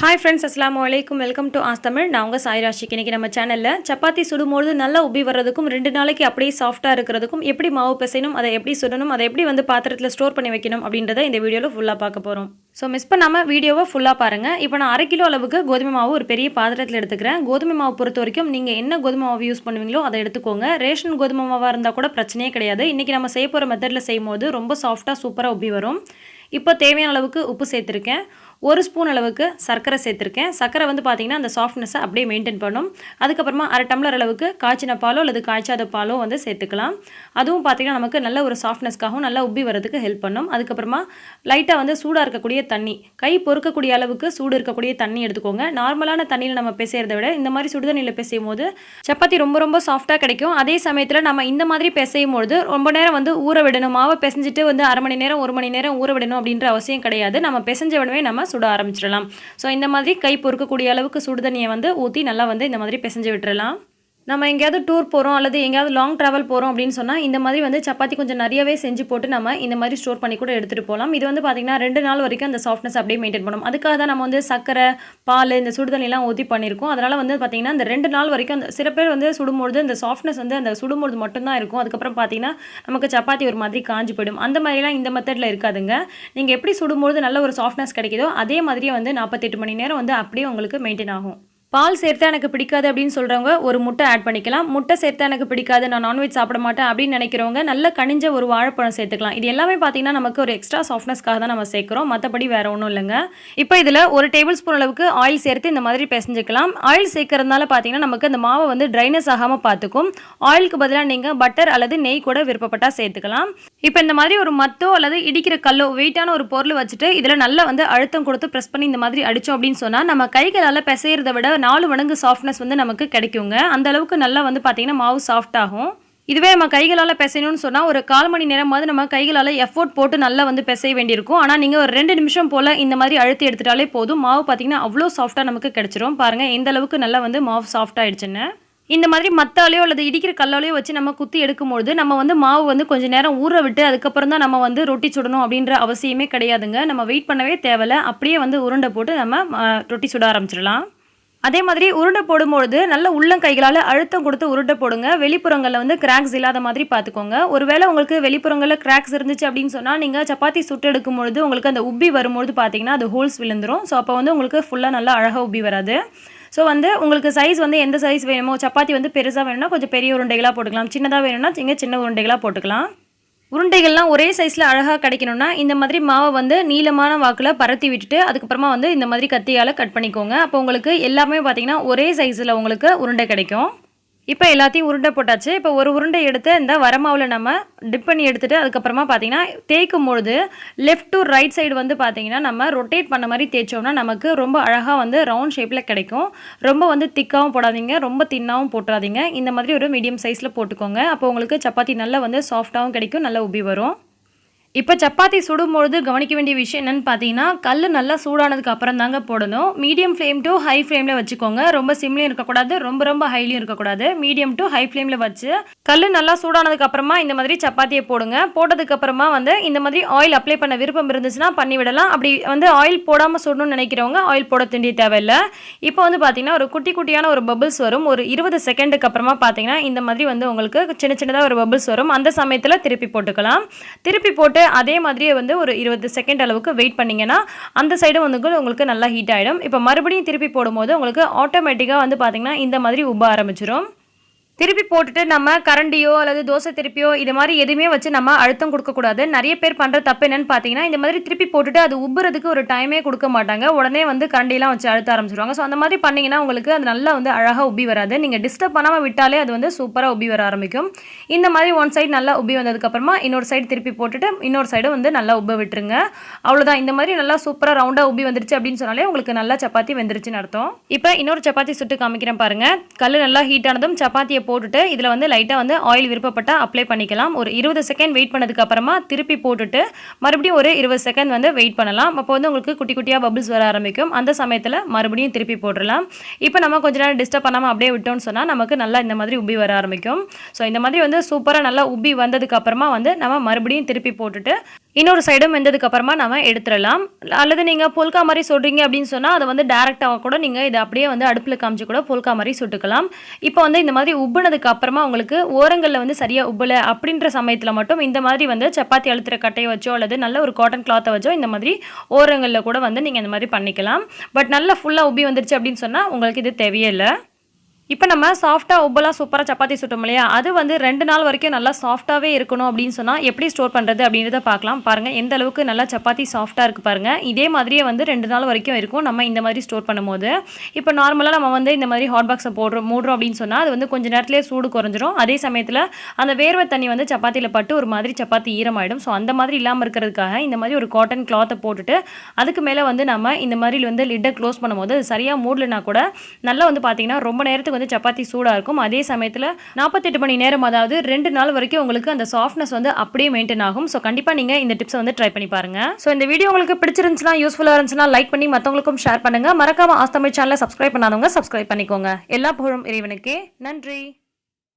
Hi friends, Assalamualaikum. Welcome to Ask Tamil. நான் உங்க sairashiq. இன்னைக்கு நம்ம சேனல்ல சப்பாத்தி சுடும்போது நல்லா உப்பி வரதுக்கும் 2 நாளைக்கு அப்படியே சாஃப்ட்டா இருக்குறதுக்கும் எப்படி மாவு பிசையணும், அதை எப்படி சுடணும், அதை எப்படி பாத்திரத்துல ஸ்டோர் பண்ணி வைக்கணும் அப்படின்றதை இந்த வீடியோல ஃபுல்லா பார்க்க போறோம். சோ மிஸ் பண்ணாம வீடியோவை ஃபுல்லா பாருங்க. இப்போ நான் 1/2 கிலோ அளவுக்கு கோதுமை மாவு ஒரு பெரிய பாத்திரத்துல எடுத்துக்கிறேன். கோதுமை மாவு பொறுத்தவரைக்கும் நீங்க என்ன கோதுமை மாவு யூஸ் பண்ணுவீங்களோ அதை எடுத்துக்கோங்க. ரேஷன் கோதுமை மாவா இருந்தா கூட பிரச்சனையே கிடையாது. இன்னைக்கு நம்ம செய்ய போற மெத்தட்ல செய்யும்போது ரொம்ப சாஃப்ட்டா சூப்பரா உப்பி வரும். இப்போ தேவையான அளவுக்கு உப்பு சேர்த்திருக்கேன். 1 ஸ்பூன் அளவுக்கு சர்க்கரை சேர்த்திருக்கேன். சர்க்கரை பாத்தீங்கன்னா அந்த சாஃப்ட்னஸை அப்படியே மெயின்டைன் பண்ணும். அதுக்கு அப்புறமா 1/2 டம்ளர் அளவுக்கு காய்ச்சின பாலோ அல்லது காய்ச்சாத பாலோ சேர்த்துக்கலாம். அதுவும் பாத்தீங்கன்னா நமக்கு நல்ல ஒரு சாஃப்ட்னஸ்க்காகவும் நல்லா உப்பி வரதுக்கு ஹெல்ப் பண்ணும். அதுக்கு அப்புறமா லைட்டா சூடா இருக்கக்கூடிய தண்ணி, கை பொறுக்கக்கூடிய அளவுக்கு சூடு இருக்கக்கூடிய தண்ணி எடுத்துக்கோங்க. நார்மலான தண்ணியில நம்ம பிசையறதை விட இந்த மாதிரி சுடு தண்ணியில பிசையும் போது சப்பாத்தி ரொம்ப ரொம்ப சாஃப்ட்டா கிடைக்கும். அதே சமயத்துல நம்ம இந்த மாதிரி பிசையும் போது ரொம்ப நேரம் ஊற விடணும். மாவை பிசைஞ்சிட்டு 1/2 மணி நேரம் 1 மணி நேரம் ஊற விடணும் அப்படின்ற அவசியம் கிடையாது. நம்ம பிசைஞ்ச உடனே நம்ம சுட ஆரம்பிச்சிடலாம். சோ இந்த மாதிரி கை பொறுக்கக்கூடிய அளவுக்கு சுடு தண்ணியை ஊத்தி நல்லா இந்த மாதிரி பிசைஞ்சு விட்டுறலாம். நம்ம எங்கயாவது டூர் போறோம் அல்லது எங்கயாவது லாங் டிராவல் போறோம் அப்படினு சொன்னா இந்த மாதிரி சப்பாத்தி கொஞ்சம் நிறையவே செஞ்சு போட்டு நம்ம இந்த மாதிரி ஸ்டோர் பண்ணி கூட எடுத்துட்டு போலாம். இது பாத்தீங்கன்னா 2 நாள் வரைக்கும் அந்த சாஃப்ட்னஸ் அப்படியே மெயின்டைன் பண்ணும். அதுக்காக தான் நம்ம சக்கரை, பால், இந்த சுடு தண்ணி எல்லாம் ஊத்தி பண்ணிருக்கோம். அதனால பாத்தீங்கன்னா இந்த 2 நாள் வரைக்கும் அந்த சில பேர் சுடும்போது அந்த சாஃப்ட்னஸ் அந்த சுடும்போது மட்டும் தான் இருக்கும். அதுக்கு அப்புறம் பாத்தீங்கன்னா நமக்கு சப்பாத்தி ஒரு மாதிரி காஞ்சு போய்டும். அந்த மாதிரி எல்லாம் இந்த மெத்தட்ல இருக்காதுங்க. நீங்க எப்படி சுடும்போது நல்ல ஒரு சாஃப்ட்னஸ் கிடைக்குதோ அதே மாதிரியே 48 மணி நேரம் அப்படியே உங்களுக்கு மெயின்டைன் ஆகும். பால் சேர்த்தா எனக்கு பிடிக்காது அப்படின்னு சொல்றவங்க ஒரு முட்டை ஆட் பண்ணிக்கலாம். முட்டை சேர்த்தா எனக்கு பிடிக்காது, நான் நான்வெஜ் சாப்பிட மாட்டேன் அப்படின்னு நினைக்கிறவங்க நல்ல கனிஞ்ச ஒரு வாழைப்பழம் சேர்த்துக்கலாம். இது எல்லாமே பாத்தீங்கன்னா நமக்கு ஒரு எக்ஸ்ட்ரா சாஃப்ட்னஸ்க்காக தான் நம்ம சேர்க்கிறோம். மற்றபடி வேற ஒன்றும் இல்லைங்க. இப்போ இதில் 1 டேபிள் ஸ்பூன் அளவுக்கு ஆயில் சேர்த்து இந்த மாதிரி பிசைஞ்சுக்கலாம். ஆயில் சேர்க்கறதுனால பாத்தீங்கன்னா நமக்கு அந்த மாவை ட்ரைனஸ் ஆகாம பார்த்துக்கும். ஆயிலுக்கு பதிலாக நீங்க பட்டர் அல்லது நெய் கூட விருப்பப்பட்டா சேர்த்துக்கலாம். இப்போ இந்த மாதிரி ஒரு மத்தோ அல்லது இடிக்கிற கல்லோ வெயிட்டான ஒரு பொருள் வச்சுட்டு இதில் நல்லா அழுத்தம் கொடுத்து ப்ரெஸ் பண்ணி இந்த மாதிரி அடிச்சோம் அப்படின்னு சொன்னா நம்ம கைகளால் பிசைறதை விட 4 மடங்கு சாஃப்ட்னஸ் நமக்கு கிடைக்குங்க. அந்த அளவுக்கு நல்லா பாத்தீங்கன்னா மாவு சாஃப்ட் ஆகும். இதுவே நம்ம கைகளால பிசையணும்னு சொன்னா ஒரு 1/4 மணி நேரமாவது நம்ம கைகளால எஃபோர்ட் போட்டு நல்லா பிசைய வேண்டியிருக்கும். ஆனா நீங்க ஒரு 2 நிமிஷம் போல இந்த மாதிரி அழுத்தி எடுத்துட்டாலே போதும். மாவு பாத்தீங்கன்னா அவ்வளோ சாஃப்ட்டா நமக்கு கிடைச்சிரும். பாருங்க எந்த அளவுக்கு நல்லா மாவு சாஃப்ட் ஆயிடுச்சுன்னு. இந்த மாதிரி மத்தாலையோ அல்லது இடிக்கிற கல்லாலையோ வச்சு நம்ம குத்தி எடுக்கும்போது நம்ம மாவு கொஞ்ச நேரம் ஊற விட்டு அதுக்கப்புறம் தான் நம்ம ரொட்டி சுடணும் அப்படின்ற அவசியமே கிடையாதுங்க. நம்ம வெயிட் பண்ணவே தேவையில்ல. அப்படியே உருண்டை போட்டு நம்ம ரொட்டி சுட ஆரம்பிச்சிடலாம். அதே மாதிரி உருண்டை போடும்போது நல்ல உள்ளங்கைகளால் அழுத்தம் கொடுத்து உருண்டை போடுங்க. வெளிப்புறங்களில் கிராக்ஸ் இல்லாத மாதிரி பார்த்துக்கோங்க. ஒருவேளை உங்களுக்கு வெளிப்புறங்களில் கிராக்ஸ் இருந்துச்சு அப்படின்னு சொன்னால் நீங்கள் சப்பாத்தி சுட்டு எடுக்கும்பொழுது உங்களுக்கு அந்த உப்பி வரும்போது பார்த்தீங்கன்னா அது ஹோல்ஸ் விழுந்துரும். ஸோ அப்போ உங்களுக்கு ஃபுல்லாக நல்லா அழகாக உப்பி வராது. ஸோ உங்களுக்கு சைஸ் எந்த சைஸ் வேணுமோ, சப்பாத்தி பெருசாக வேணும்னா கொஞ்சம் பெரிய உருண்டைகளாக போட்டுக்கலாம், சின்னதாக வேணும்னா நீங்கள் சின்ன உருண்டைகளாக போட்டுக்கலாம். உருண்டைகள்லாம் ஒரே சைஸில் அழகாக கிடைக்கணும்னா இந்த மாதிரி மாவை நீளமான வாக்கில் பரத்தி விட்டுட்டு அதுக்கப்புறமா இந்த மாதிரி கத்தியால் கட் பண்ணிக்கோங்க. அப்போ உங்களுக்கு எல்லாமே பார்த்தீங்கன்னா ஒரே சைஸில் உங்களுக்கு உருண்டை கிடைக்கும். இப்போ எல்லாத்தையும் உருண்டை போட்டாச்சு. இப்போ ஒரு உருண்டை எடுத்து இந்த வரமாவில் நம்ம டிப் பண்ணி எடுத்துகிட்டு அதுக்கப்புறமா பார்த்தீங்கன்னா தேய்க்கும் பொழுது லெஃப்ட் டு ரைட் சைடு பார்த்தீங்கன்னா நம்ம ரொட்டேட் பண்ண மாதிரி தேய்ச்சோம்னா நமக்கு ரொம்ப அழகாக ரவுண்ட் ஷேப்பில் கிடைக்கும். ரொம்ப திக்காகவும் போடாதீங்க, ரொம்ப தின்னாகவும் போட்டுறாதீங்க. இந்த மாதிரி ஒரு மீடியம் சைஸில் போட்டுக்கோங்க. அப்போ உங்களுக்கு சப்பாத்தி நல்லா சாஃப்டாகவும் கிடைக்கும், நல்லா உப்பி வரும். இப்போ சப்பாத்தி சுடும்பொழுது கவனிக்க வேண்டிய விஷயம் என்னன்னு பார்த்தீங்கன்னா கல் நல்லா சூடானதுக்கு அப்புறம் தாங்க போடணும். மீடியம் ஃப்ளேம் டு ஹை ஃப்ளேமில் வச்சுக்கோங்க. ரொம்ப சிம்லையும் இருக்கக்கூடாது, ரொம்ப ஹைலையும் இருக்கக்கூடாது. மீடியம் டு ஹை ஃப்ளேமில் வச்சு கல் நல்லா சூடானதுக்கு அப்புறமா இந்த மாதிரி சப்பாத்தியை போடுங்க. போட்டதுக்கு அப்புறமா இந்த மாதிரி ஆயில் அப்ளை பண்ண விருப்பம் இருந்துச்சுன்னா பண்ணி விடலாம். அப்படி ஆயில் போடாமல் சுடணும்னு நினைக்கிறவங்க ஆயில் போட வேண்டிய தேவையில்லை. இப்போ பார்த்தீங்கன்னா ஒரு குட்டியான ஒரு பபிள்ஸ் வரும். ஒரு 20 செகண்டுக்கு அப்புறமா பார்த்தீங்கன்னா இந்த மாதிரி உங்களுக்கு சின்னதாக ஒரு பபிள்ஸ் வரும். அந்த சமயத்தில் திருப்பி போட்டுக்கலாம். திருப்பி போட்டு அதே மாதிரியே ஒரு 20 செகண்ட் அளவுக்கு வெயிட் பண்ணீங்கன்னா அந்த சைடு உங்களுக்கு நல்லா ஹீட் ஆகிடும். இப்போ மறுபடியும் திருப்பி போடும்போது உங்களுக்கு ஆட்டோமேட்டிக்காக பார்த்தீங்கன்னா இந்த மாதிரி உப்ப ஆரம்பிச்சிடும். திருப்பி போட்டுட்டு நம்ம கரண்டியோ அல்லது தோசை திருப்பியோ இது மாதிரி எதுவுமே வச்சு நம்ம அழுத்தம் கொடுக்கக்கூடாது. நிறைய பேர் பண்ணுற தப்பு என்னன்னு பார்த்தீங்கன்னா இந்த மாதிரி திருப்பி போட்டுட்டு அது உப்புறதுக்கு ஒரு டைமே கொடுக்க மாட்டாங்க. உடனே கரண்டியெல்லாம் வச்சு அழுத்த ஆரம்பிச்சிருவாங்க. ஸோ அந்த மாதிரி பண்ணிங்கன்னா உங்களுக்கு அது நல்லா அழகாக உப்பி வராது. நீங்கள் டிஸ்டர்ப் பண்ணாமல் விட்டாலே அது சூப்பராக உப்பி வர ஆரம்பிக்கும். இந்த மாதிரி ஒன் சைடு நல்லா உப்பி வந்ததுக்கப்புறமா இன்னொரு சைடு திருப்பி போட்டுட்டு இன்னொரு சைடு நல்லா உப்ப விட்டுருங்க. அவ்வளோதான். இந்த மாதிரி நல்லா சூப்பராக ரவுண்டாக உப்பி வந்துருச்சு அப்படின்னு சொன்னாலே உங்களுக்கு நல்லா சப்பாத்தி வெந்துருச்சுன்னு அர்த்தம். இப்போ இன்னொரு சப்பாத்தி சுட்டு காமிக்கிறேன் பாருங்க. கல் நல்லா ஹீட் ஆனதும் சப்பாத்தியை போட்டுட்டு இதில் லைட்டாக ஆயில் விருப்பப்பட்ட அப்ளை பண்ணிக்கலாம். ஒரு 20 செகண்ட் வெயிட் பண்ணதுக்கு அப்புறமா திருப்பி போட்டுட்டு மறுபடியும் ஒரு 20 செகண்ட் வெயிட் பண்ணலாம். அப்போ உங்களுக்கு குட்டியாக பபிள்ஸ் வர ஆரம்பிக்கும். அந்த சமயத்தில் மறுபடியும் திருப்பி போட்டுடலாம். இப்போ நம்ம கொஞ்ச நேரம் டிஸ்டர்ப் பண்ணாமல் அப்படியே விட்டோம்னு சொன்னால் நமக்கு நல்லா இந்த மாதிரி உப்பி வர ஆரம்பிக்கும். ஸோ இந்த மாதிரி சூப்பராக நல்லா உப்பி வந்ததுக்கு அப்புறமா நம்ம மறுபடியும் திருப்பி போட்டுட்டு இன்னொரு சைடும் வெந்ததுக்கு அப்புறமா நம்ம எடுத்துடலாம். அல்லது நீங்கள் புல்கா மாதிரி சுடுறீங்க அப்படின்னு சொன்னால் அதை வந்து டேரெக்டாக கூட நீங்கள் இதை அப்படியே வந்து அடுப்பில் காமிச்சு கூட புல்கா மாதிரி சுட்டுக்கலாம். இப்போ வந்து இந்த மாதிரி உப்புனதுக்கு அப்புறமா உங்களுக்கு ஓரங்களில் வந்து சரியாக உப்பலை அப்படின்ற சமயத்தில் மட்டும் இந்த மாதிரி வந்து சப்பாத்தி அழுத்துற கட்டையை வச்சோ அல்லது நல்ல ஒரு காட்டன் கிளாத்தை வச்சோ இந்த மாதிரி ஓரங்களில் கூட வந்து நீங்கள் இந்த மாதிரி பண்ணிக்கலாம். பட் நல்லா ஃபுல்லாக உப்பி வந்துருச்சு அப்படின்னு சொன்னால் உங்களுக்கு இது தேவையே இல்லை. இப்போ நம்ம சாஃப்ட்டாக உப்பெல்லாம் சூப்பராக சப்பாத்தி சுட்டோம் இல்லையா, அது வந்து 2 நாள் வரைக்கும் நல்லா சாஃப்ட்டாகவே இருக்கணும் அப்படின்னு சொன்னால் எப்படி ஸ்டோர் பண்ணுறது அப்படின்றத பார்க்கலாம். பாருங்கள் எந்த அளவுக்கு நல்லா சப்பாத்தி சாஃப்ட்டாக இருக்குது பாருங்கள். இதே மாதிரியே வந்து 2 நாள் வரைக்கும் இருக்கும் நம்ம இந்த மாதிரி ஸ்டோர் பண்ணும்போது. இப்போ நார்மலாக நம்ம வந்து இந்த மாதிரி ஹாட் பாக்ஸை மூடுறோம் அப்படின்னு சொன்னால் அது வந்து கொஞ்சம் நேரத்துலேயே சூடு குறைஞ்சிரும். அதே சமயத்தில் அந்த வேர்வை தண்ணி வந்து சப்பாத்தியில் பட்டு ஒரு மாதிரி சப்பாத்தி ஈரமாயிடும். ஸோ அந்த மாதிரி இல்லாமல் இருக்கிறதுக்காக இந்த மாதிரி ஒரு காட்டன் கிளாத்தை போட்டுட்டு அதுக்கு மேலே வந்து நம்ம இந்த மாதிரி வந்து லிட்டை க்ளோஸ் பண்ணும்போது அது சரியாக மூடலைனா கூட நல்லா வந்து பார்த்தீங்கன்னா ரொம்ப நேரத்துக்கு வந்து சப்பாத்தி சூடாக இருக்கும். அதே சமயத்தில் 48 மணி நேரம் அதாவது 2 நாள் வரைக்கும் உங்களுக்கு அந்த சாஃப்ட்னஸ் வந்து அப்படியே மெயின்டைன் ஆகும். ஸோ கண்டிப்பாக நீங்கள் இந்த டிப்ஸை வந்து ட்ரை பண்ணி பாருங்கள். ஸோ இந்த வீடியோ உங்களுக்கு பிடிச்சிருந்துச்சுன்னா யூஸ்ஃபுல்லாக இருந்துச்சுன்னா லைக் பண்ணி மற்றவங்களுக்கும் ஷேர் பண்ணுங்கள். மறக்காம ஆஸ்தமிழ் சேனலை சப்ஸ்கிரைப் பண்ணாதவங்க சப்ஸ்கிரைப் பண்ணிக்கோங்க. எல்லா புகழும் இறைவனுக்கே. நன்றி.